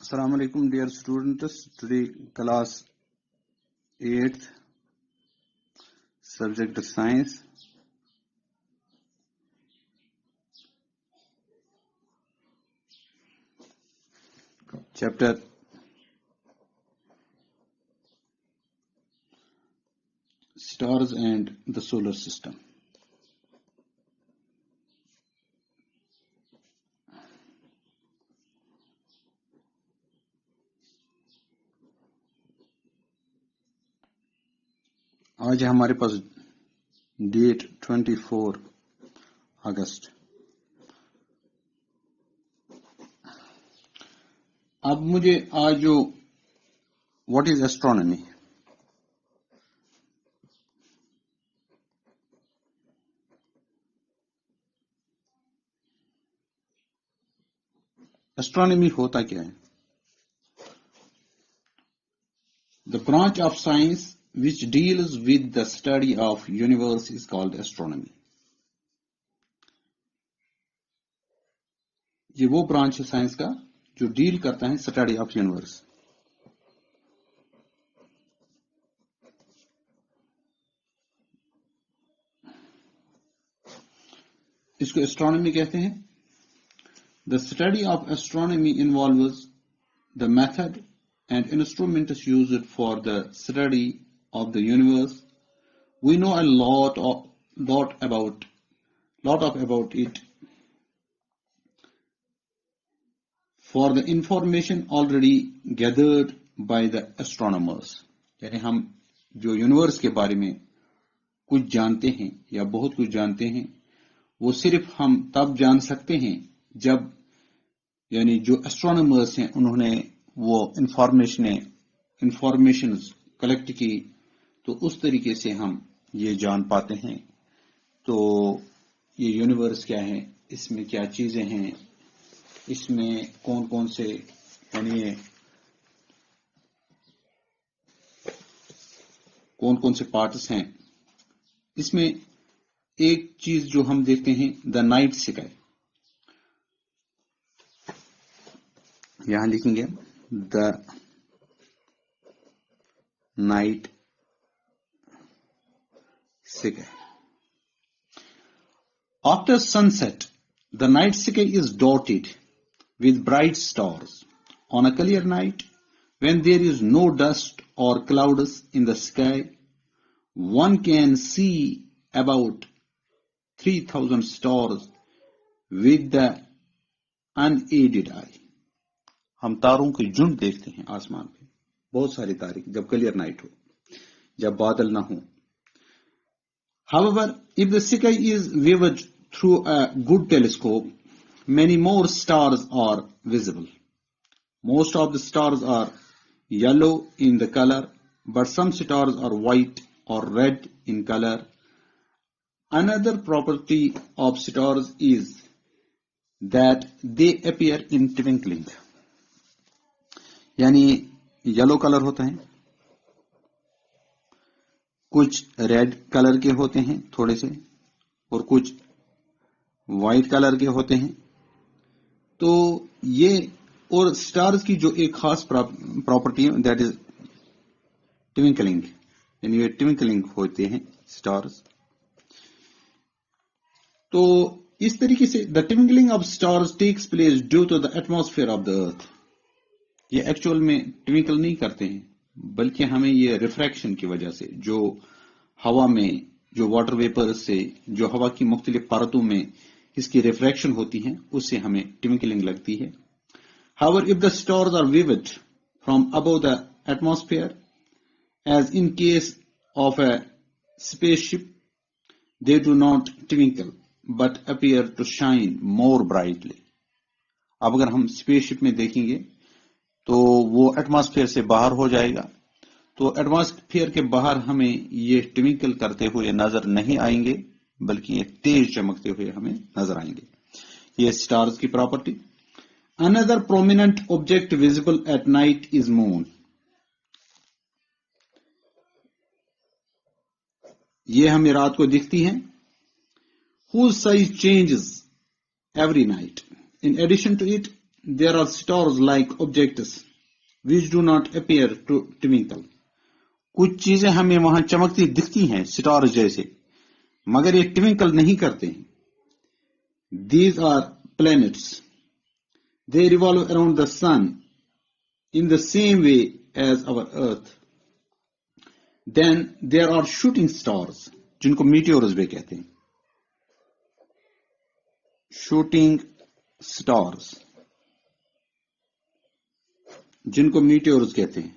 Assalamu alaikum dear students. Today class 8th, subject science. Chapter Stars and the Solar System. आज है हमारे पास date 24 अगस्त। अब मुझे आज जो व्हाट इज एस्ट्रोनॉमी, एस्ट्रोनॉमी होता क्या है? The branch of science which deals with the study of universe is called astronomy. ये वो ब्रांच है साइंस का जो डील करता है स्टडी ऑफ यूनिवर्स। इसको एस्ट्रोनॉमी कहते हैं। The study of astronomy involves the method and instruments used for the study of the universe. We know a lot about it. For the information already gathered by the astronomers, यानी हम जो universe के बारे में कुछ जानते हैं या बहुत कुछ जानते हैं, वो सिर्फ हम तब जान सकते हैं जब यानी जो एस्ट्रोनॉमर्स हैं उन्होंने वो इंफॉर्मेशन कलेक्ट की, तो उस तरीके से हम ये जान पाते हैं। तो ये यूनिवर्स क्या है, इसमें क्या चीजें हैं, इसमें कौन कौन से यानी कौन कौन से पार्ट्स हैं। इसमें एक चीज जो हम देखते हैं द नाइट स्काई, यहां लिखेंगे the night sky. After sunset, the night sky is dotted with bright stars. On a clear night, when there is no dust or clouds in the sky, one can see about 3,000 stars with the unaided eye. हम तारों की झुंड देखते हैं आसमान पे, बहुत सारे तारे, जब क्लियर नाइट हो, जब बादल ना हो। However, if the sky is viewed through a good telescope, many more stars are visible. Most of the stars are yellow in the color, but some stars are white or red in color. Another property of stars is that they appear in twinkling. यानी yellow colour होता है, कुछ red colour के होते हैं थोड़े से, और कुछ वाइट कलर के होते हैं। तो ये और स्टार्स की जो एक खास प्रॉपर्टी है दैट इज ट्विंकलिंग, यानी ये ट्विंकलिंग होते हैं स्टार्स। तो इस तरीके से the twinkling of stars takes place due to the atmosphere of the earth. ये एक्चुअल में ट्विंकल नहीं करते हैं, बल्कि हमें ये रिफ्रैक्शन की वजह से, जो हवा में जो वाटर वेपर से जो हवा की मुख्तलिफ परतों में इसकी रिफ्रैक्शन होती है, उससे हमें ट्विंकलिंग लगती है। However, if the stars are viewed from above the atmosphere, as in case of a spaceship, they do not twinkle but appear to shine more brightly. अब अगर हम स्पेसशिप में देखेंगे तो वो एटमॉस्फेयर से बाहर हो जाएगा, तो एटमॉस्फेयर के बाहर हमें ये ट्विंकल करते हुए नजर नहीं आएंगे, बल्कि ये तेज चमकते हुए हमें नजर आएंगे। ये स्टार्स की property. Another prominent object visible at night is moon. ये हमें रात को दिखती है। whose size changes every night. In addition to it, there are stars like objects which do not appear to twinkle. कुछ चीजें हमें वहां चमकती दिखती हैं स्टार्स जैसे, मगर ये ट्विंकल नहीं करते हैं. These are planets. They revolve around the sun in the same way as our earth. Then there are shooting stars, जिनको meteors भी कहते हैं. Shooting stars, जिनको meteors कहते हैं.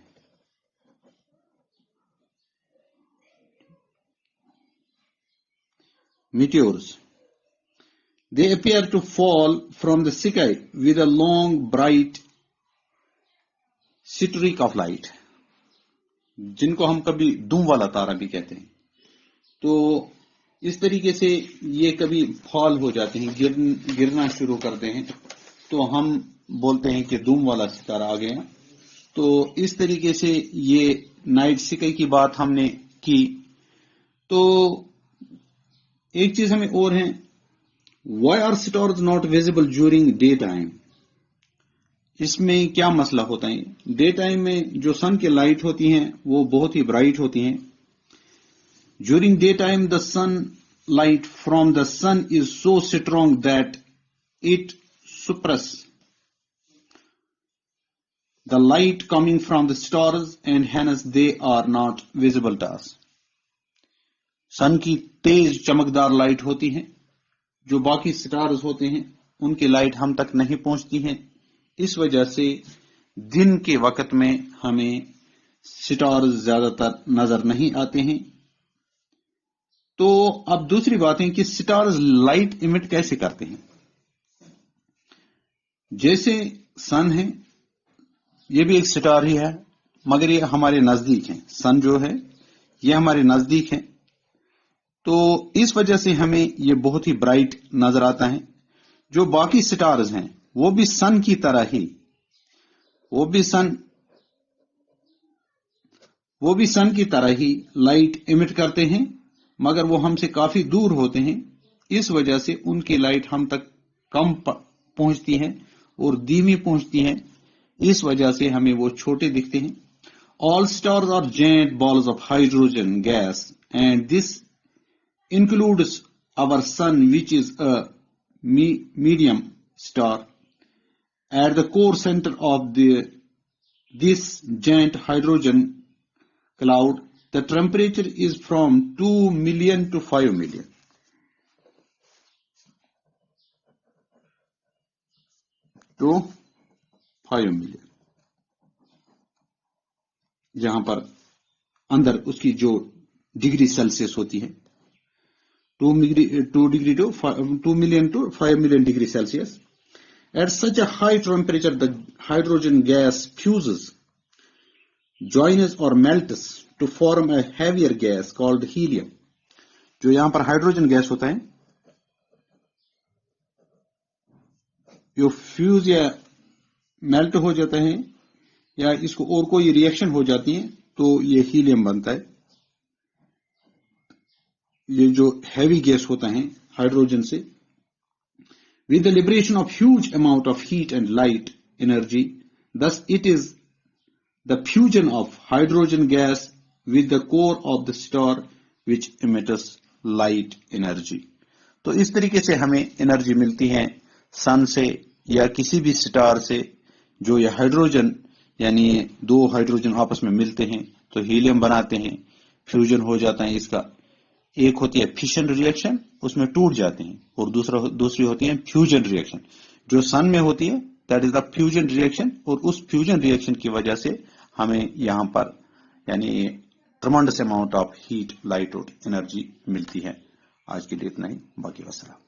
Meteors. They appear to fall from the sky with a long, bright streak of light, जिनको हम कभी धूम वाला तारा भी कहते हैं. तो इस तरीके से ये कभी फॉल हो जाते हैं, गिरना शुरू करते हैं, तो हम बोलते हैं कि धूम वाला सितारा आ गया. तो इस तरीके से ये नाइट स्काई की बात हमने की. तो एक चीज हमें और है, Why are stars not visible during daytime? इसमें क्या मसला होता है? डे टाइम में जो सन की लाइट होती हैं वो बहुत ही ब्राइट होती हैं. During daytime the sunlight from the sun is so strong that it suppresses the light coming from the stars and hence they are not visible to us. सन की तेज चमकदार लाइट होती है, जो बाकी स्टार्स होते हैं उनकी लाइट हम तक नहीं पहुंचती है. इस वजह से दिन के वक्त में हमें स्टार्स ज्यादातर नजर नहीं आते हैं. तो अब दूसरी बात है कि स्टार्स लाइट इमिट कैसे करते हैं. जैसे सन है, ये भी एक स्टार ही है, मगर ये हमारे नजदीक है. सन जो है ये हमारे नजदीक है, तो इस वजह से हमें ये बहुत ही ब्राइट नजर आता है. जो बाकी स्टार्स हैं वो भी सन की तरह ही, वो भी सन की तरह ही लाइट इमिट करते हैं, मगर वो हमसे काफी दूर होते हैं. इस वजह से उनकी लाइट हम तक कम पहुंचती है और धीमी पहुंचती है. इस वजह से हमें वो छोटे दिखते हैं. All stars are giant balls of hydrogen gas and this includes our sun, which is a medium star. At the core center of this giant hydrogen cloud, the temperature is from 2 million to 5 million. To 5 million. जहां पर अंदर उसकी जो degree Celsius होती है 2 million to 5 million degree Celsius. At such a high temperature, the hydrogen gas fuses, joins or melts to form a heavier gas called helium. जो यहां पर हाइड्रोजन गैस होता है, जो फ्यूज या मेल्ट हो जाता है या इसको और कोई रिएक्शन हो जाती है तो ये हीलियम बनता है. ये जो हैवी गैस होता है हाइड्रोजन से, with the liberation of huge amount of heat and light energy, thus it is the fusion of hydrogen gas with the core of the star which emits light energy. तो इस तरीके से हमें energy मिलती है सन से या किसी भी स्टार से. जो ये हाइड्रोजन यानी दो हाइड्रोजन आपस में मिलते हैं तो हीलियम बनाते हैं, फ्यूजन हो जाता है इसका. एक होती है फिशन रिएक्शन, उसमें टूट जाते हैं, और दूसरी होती है फ्यूजन रिएक्शन. जो सन में होती है that is the fusion reaction, और उस फ्यूजन रिएक्शन की वजह से हमें यहां पर यानी tremendous amount of heat, light और एनर्जी मिलती है. आज के लिए इतना ही, बाकी वसलाम.